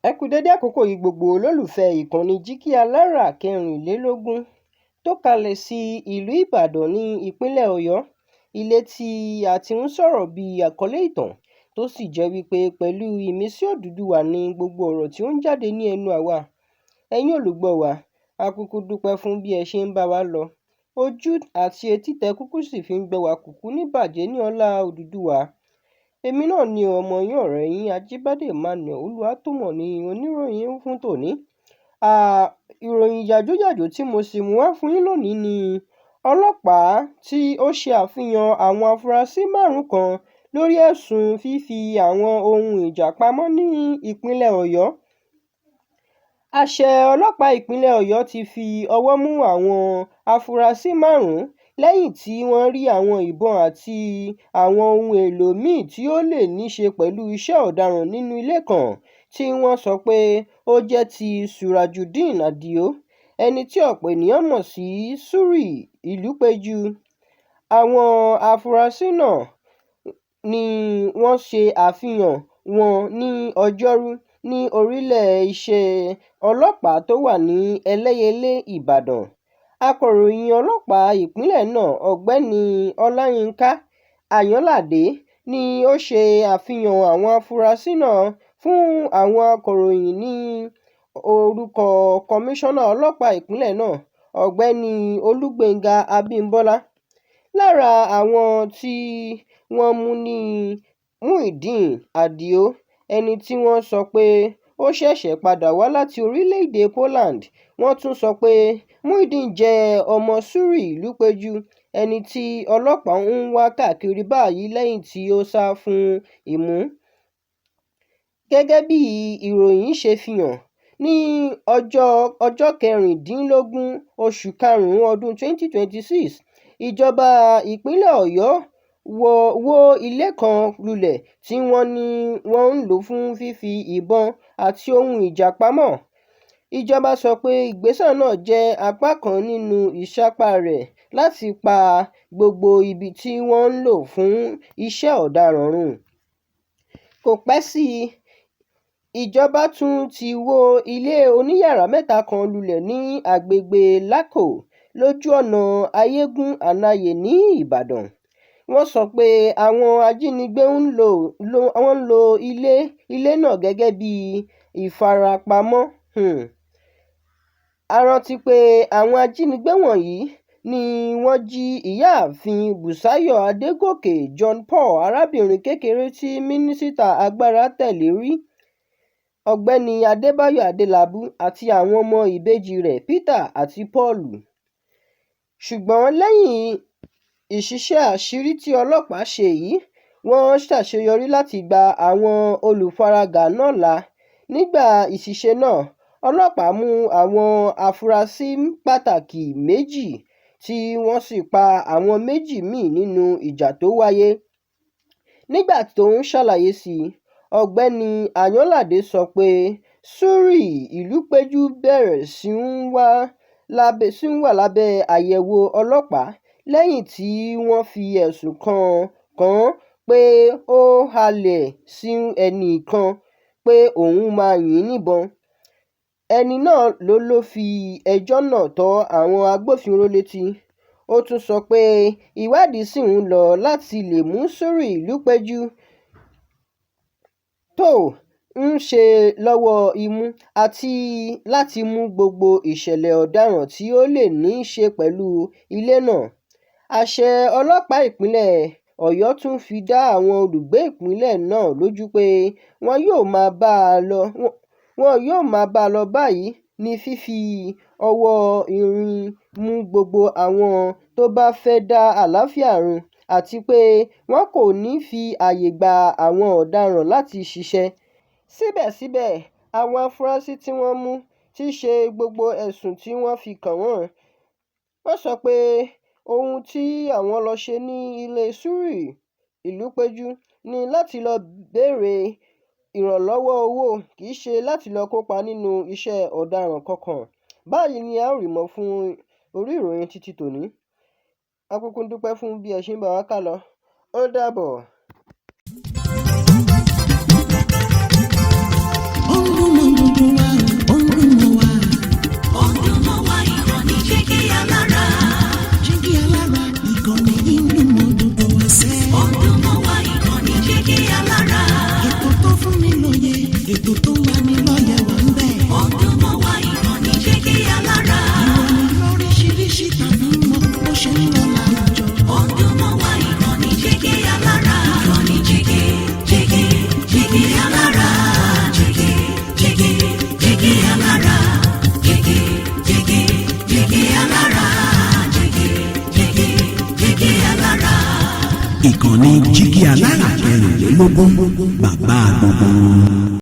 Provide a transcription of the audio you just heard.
Ẹ kú dédé àkókò yìí gbogbo olólùfẹ́ ìkànnì Jíkí Alára 24 tó kalẹ̀ sí ìlú Ìbàdàn ní ìpínlẹ̀ Ọ̀yọ́. Ilé tí a ti ń sọ̀rọ̀ bí àkọlé ìtàn tó sì jẹ́ wípé pẹ̀lú ìmísí Odùduwà ni gbogbo ọ̀rọ̀ tí ó ń jáde ní ẹnu àwa. Ẹ̀yin olùgbọ́ wa, a kúkú dúpẹ́ fún bí ẹ ṣe ń bá wa lọ. Ojú àti etí tẹ kúkú sì fi ń gbọ́ wa kúkú ní bàjẹ́ ní ọlá Odùduwà. Èmi náà ni ọmọ yín ọ̀rẹ́ yín Ajíbádé Emmanuel Olúwatómọ̀ ní oníròyìn fún tòní. Ìròyìn yàjóyàjó tí mo sì mú wá fún yín lónìí ni ọlọ́pàá tí ó ṣe àfihàn àwọn afurasí 5 kan lórí ẹ̀sùn fífi àwọn ohun ìjà pamọ́ ní ìpínlẹ̀ Ọ̀yọ́. Àṣẹ ọlọ́pàá ìpínlẹ̀ Ọ̀yọ́ ti fi ọwọ́ mú àwọn afurasí 5 lẹ́yìn tí wọ́n rí àwọn ìbọn àti àwọn ohun èlò míì tí ó lè níṣe pẹ̀lú iṣẹ́ ọ̀daràn nínú ilé kan tí wọ́n sọ pé ó jẹ́ ti Surajudeen Adio, ẹni tí ọ̀pọ̀ ènìyàn mọ̀ sí Suri Ìlúpéjú. Àwọn afurasí náà ni wọ́n ṣe àfihàn wọn ní Ọjọ́rú ní orílẹ̀-iṣẹ́ ọlọ́pàá tó wà ní Ẹlẹ́yẹlé, Ìbàdàn. Akọ̀ròyìn ọlọ́pàá ìpínlẹ̀ náà Ọ̀gbẹ́ni Ọláyínká Ayọ̀ládé ni ó ṣe àfihàn àwọn afurasí náà fún àwọn akọ̀ròyìn ní orúkọ Kọmíṣánná ọlọ́pàá ìpínlẹ̀ náà Ọ̀gbẹ́ni Olúgbénga Abímbọ́lá. Lára àwọn tí wọ́n mú ní Muyideen Adio, ẹni tí wọ́n sọ pé ó ṣẹ̀ṣẹ̀ padà wá láti orílẹ̀-èdè Poland. Wọ́n tún sọ pé Muyideen jẹ́ ọmọ Suri Ìlúpéjú, ẹni tí ọlọ́pàá ń wá káàkiri báyìí lẹ́yìn tí ó sá fún ìmú. Gẹ́gẹ́ bí ìròyìn ṣe fi hàn, ní ọjọ́ 16 oṣù karùn-ún ọdún 2026, ìjọba ìpínlẹ̀ Ọ̀yọ́ wó ilé kan lulẹ̀ tí wọ́n ní wọ́n ń lò fún fífi ìbọn àti ohun ìjà pamọ́. Ìjọba sọ pé ìgbésẹ̀ náà jẹ́ apá kan nínú ìsapá rẹ̀ láti pa gbogbo ibi tí wọ́n ń lò fún iṣẹ́ ọ̀daràn run. Kò pẹ́ sí i, ìjọba tún ti wó ilé oníyàrá 3 kan lulẹ̀ ní agbègbè Lákò lójú ọ̀nà Ayégún Ànáyè ní Ìbàdàn. Wọ́n sọ pé àwọn ajínigbé ń lo ilé náà gẹ́gẹ́ bí ìfarapamọ́. A rántí pé àwọn ajínigbé wọ̀nyí ni wọ́n jí Ìyáàfin Bùsáyọ̀ Adégòkè John Paul, arábìnrin kékeré tí Mínísítà Agbára tẹ́lẹ̀ rí, Ọ̀gbẹ́ni Adébáyọ̀ Adélabú àti àwọn ọmọ ìbejì rẹ̀ Peter àti Paul. Ṣùgbọ́n lẹ́yìn ìṣiṣẹ́ àṣírí tí ọlọ́pàá ṣe yìí, wọ́n ṣàṣeyọrí láti gba àwọn olùfaragbá náà là. Nígbà ìṣiṣẹ́ náà, ọlọ́pàá mú àwọn afurasí pàtàkì 2 tí wọ́n sì pa àwọn 2 míì nínú ìjà tó wáyé. Nígbà tó ń ṣàlàyé sí i, Ọ̀gbẹ́ni Ayọ̀ládé sọ pé Suri Ìlúpéjú bẹ̀rẹ̀ sí ń wà lábẹ́ àyẹ̀wò ọlọ́pàá lẹ́yìn tí wọ́n fi ẹ̀sùn kàn án pé ó halẹ̀ sí ẹnìkan pé òun máa yìn ín níbọn. Ẹni náà ló fi ẹjọ́ náà tó àwọn agbófinró létí. Ó tún sọ pé ìwádìí ṣì ń lọ láti lè mú Suri Ìlúpéjú tó ń ṣe lọ́wọ́ imú àti láti mú gbogbo ìṣẹ̀lẹ̀ ọ̀daràn tí ó lè ní í ṣe pẹ̀lú ilé náà. Àṣẹ ọlọ́pàá ìpínlẹ̀ Ọ̀yọ́ tún fi dá àwọn olùgbé ìpínlẹ̀ náà lójú pé wọn yóò máa bá a lọ báyìí ní fífi ọwọ́ irin mú gbogbo àwọn tó bá fẹ́ dá àlàáfíà rú àti pé wọn kò ní fi ààyè gba àwọn ọ̀daràn láti ṣiṣẹ́. Síbẹ̀síbẹ̀, àwọn afurasí tí wọ́n mú ti ṣe gbogbo ẹ̀sùn tí wọ́n fi kàn wọ́n. Wọ́n sọ pé ohun tí àwọn lọ ṣe ní ilé Suri Ìlúpéjú ni láti lọ béèrè ìrànlọ́wọ́ owó, kì í ṣe láti lọ kópa nínú iṣẹ́ ọ̀daràn kankan. Báyìí ni a ó rí mọ́ fún orí ìròyìn títí tòní. A kúkú dúpẹ́ fún bí ẹ ṣe ń bá wa kálọ. Ó dàbọ̀. Oh, ìkànnì Jígí Alára 24, bàbá gbogbo.